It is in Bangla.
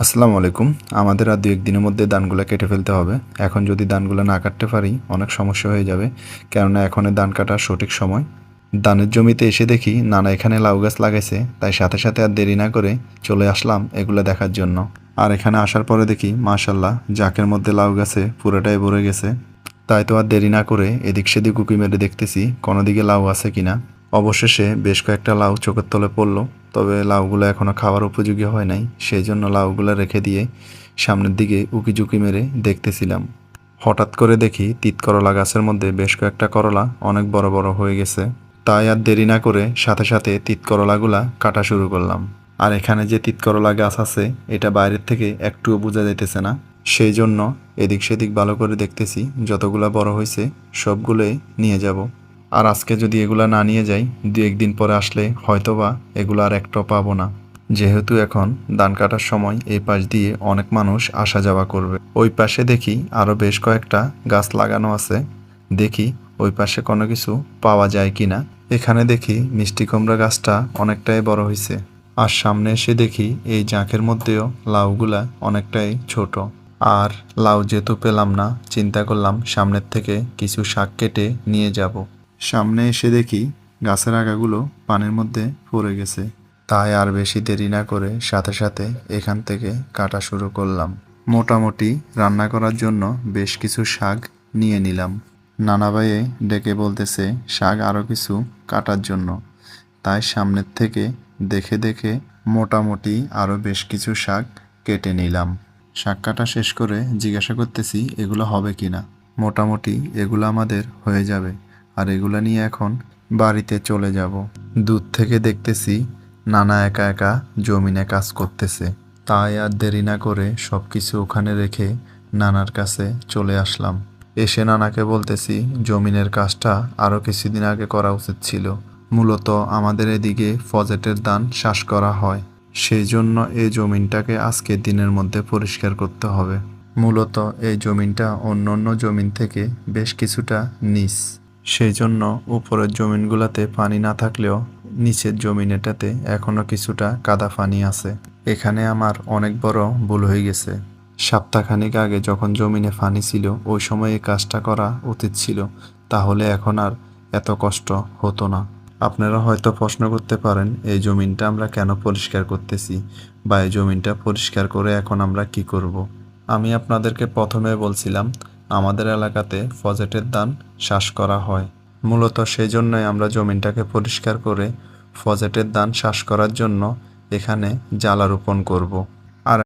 আসসালামু আলাইকুম। আমাদের আর ২-১ দিনের মধ্যে ধানগুলা কেটে ফেলতে হবে। এখন যদি ধানগুলা না কাটতে পারি অনেক সমস্যা হয়ে যাবে। কেননা এখন ধান কাটার সঠিক সময়। ধানের জমিতে এসে দেখি নানা এখানে লাউ গাছ লাগাইছে, তাই সাথে সাথে আর দেরি না করে চলে আসলাম এগুলা দেখার জন্য। আর এখানে আসার পরে দেখি মাশাআল্লাহ জাকের মধ্যে লাউ গাছে পুরোটাই ভরে গেছে। তাই তো আর দেরি না করে এদিক সেদিক উঁকি মেরে দেখতেছি কোনো দিকে লাউ আছে কিনা। অবশেষে বেশ কয়েকটা লাউ চোখের তলে পড়ল, তবে লাউগুলো এখনও খাওয়ার উপযোগী হয় নাই, সেই জন্য লাউগুলো রেখে দিয়ে সামনের দিকে উকি ঝুঁকি মেরে দেখতেছিলাম। হঠাৎ করে দেখি তিত করলা গাছের মধ্যে বেশ কয়েকটা করলা অনেক বড় বড় হয়ে গেছে। তাই আর দেরি না করে সাথে সাথে তিত করলাগুলা কাটা শুরু করলাম। আর এখানে যে তিত করলা গাছ আছে এটা বাইরের থেকে একটুও বোঝা যাইতেছে না, সেই জন্য এদিক সেদিক ভালো করে দেখতেছি। যতগুলা বড় হয়েছে সবগুলোই নিয়ে যাব। আর আজকে যদি এগুলা না নিয়ে যাই ২-১ দিন পরে আসলে হয়তোবা এগুলো আর একটাও পাবো না। যেহেতু এখন ধান কাটার সময় এই পাশ দিয়ে অনেক মানুষ আসা যাওয়া করবে। ওই পাশে দেখি আরও বেশ কয়েকটা গাছ লাগানো আছে, দেখি ওই পাশে কোনো কিছু পাওয়া যায় কিনা। এখানে দেখি মিষ্টি কুমড়া গাছটা অনেকটাই বড় হয়েছে। আর সামনে এসে দেখি এই জাঁকের মধ্যেও লাউগুলা অনেকটাই ছোট। আর লাউ যেহেতু পেলাম না, চিন্তা করলাম সামনের থেকে কিছু শাক কেটে নিয়ে যাব। সামনে এসে দেখি গাছের আগাগুলো পানির মধ্যে পড়ে গেছে। তাই আর বেশি দেরি না করে সাথে সাথে এখান থেকে কাটা শুরু করলাম। মোটামুটি রান্না করার জন্য বেশ কিছু শাক নিয়ে নিলাম। নানা ভাইয়ে ডেকে বলতেছে শাক আরও কিছু কাটার জন্য, তাই সামনের থেকে দেখে দেখে মোটামুটি আরও বেশ কিছু শাক কেটে নিলাম। শাক কাটা শেষ করে জিজ্ঞাসা করতেছি এগুলো হবে কি না। মোটামুটি এগুলো আমাদের হয়ে যাবে। আর এগুলা নিয়ে এখন বাড়িতে চলে যাব। দূর থেকে দেখতেছি নানা একা একা জমিনে কাজ করতেছে। তাই আর দেরি না করে সব কিছু ওখানে রেখে নানার কাছে চলে আসলাম। এসে নানাকে বলতেছি জমিনের কাজটা আরও কিছুদিন আগে করা উচিত ছিল। মূলত আমাদের এদিকে ফজেটের ধান চাষ করা হয়, সেই জন্য এই জমিনটাকে আজকের দিনের মধ্যে পরিষ্কার করতে হবে। মূলত এই জমিনটা অন্য অন্য জমিন থেকে বেশ কিছুটা নিচ, সেই জন্য উপরের জমিনগুলোতে পানি না থাকলেও নিচের জমিনেটাতে এখনও কিছুটা কাদা পানি আছে। এখানে আমার অনেক বড় ভুল হয়ে গেছে। সপ্তাহখানেক আগে যখন জমিনে পানি ছিল ওই সময় এই কাজটা করা উচিত ছিল, তাহলে এখন আর এত কষ্ট হতো না। আপনারা হয়তো প্রশ্ন করতে পারেন এই জমিনটা আমরা কেন পরিষ্কার করতেছি, বা এই জমিনটা পরিষ্কার করে এখন আমরা কি করব। আমি আপনাদেরকে প্রথমে বলছিলাম আমাদের এলাকাতে ফজেটের ধান চাষ করা হয়। মূলত সেই জন্যই আমরা জমিনটাকে পরিষ্কার করে ফজেটের ধান চাষ করার জন্য এখানে জ্বালা রোপণ করব।